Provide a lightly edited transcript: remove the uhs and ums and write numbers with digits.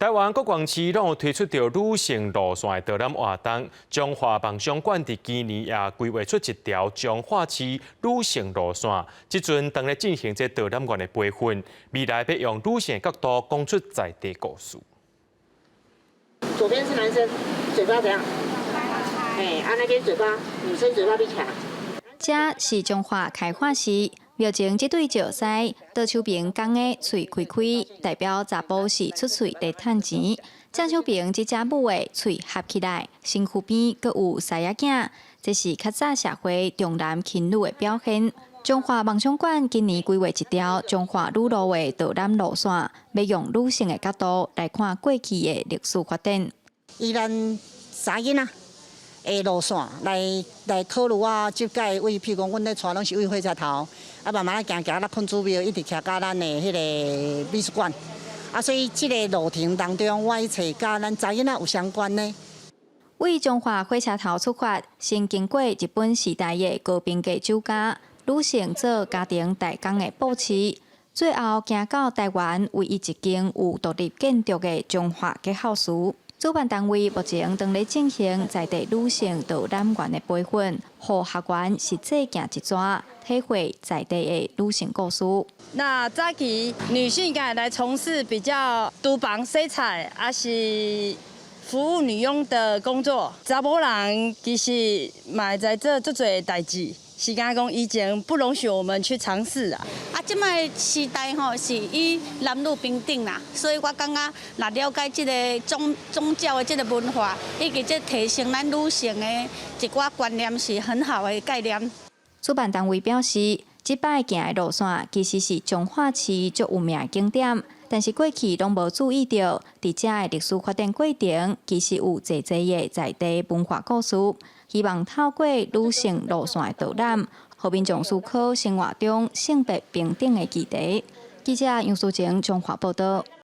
台湾各县市拢有推出着女性路线的导览活动，中华梦想馆伫今年也规划出一条彰化市女性路线，即阵正在进行这导览员的培训，未来要用女性的角度讲出在地故事。左边是男生，嘴巴怎样？那边嘴巴，女生嘴巴闭起来。这是中华开化市。庙前这对石狮，倒手边讲的嘴开开，代表查甫是出嘴来趁钱；正手边这只母的嘴合起来，身躯边阁有狮仔囝，这是较早社会重男轻女的表现。中华梦想馆今年规划一条中华女路的导览路线，要用女性的角度来看过去的历史发展。依咱三囡仔的路线来考虑啊，即届为譬如讲，阮咧带拢是为火车头，啊慢慢行到孔子庙，一直骑到咱的迄个美术馆。啊，所以即个路程当中，我去找甲咱查囡仔有相关的。为中华火车头出发，先经过日本时代的高平价酒家，女性做家庭代工的布市，最后行到台湾唯一一间有独立建筑的中华结合寺。主办单位目前正在进行在地女性导览员的培训，让学员实际行一转，体会在地的女性故事。那早期女性敢来从事比较厨房洗菜，还是服务女佣的工作，查某人其实嘛在做足侪代志。是讲以前不容许我们去尝试啊。即摆时代是以男女平等啦，所以我感觉若了解即个宗教的即个文化，以及即提升咱女性的一寡观念是很好的概念。主办单位表示，即摆行的路线其实是彰化市足有名的景点，但是过去拢无注意到，伫遮的历史发展过程其实有侪的在地文化故事。希望透过女性路线的导览，互民众思考生活中性别平等的议题。记者杨淑晴综合报道。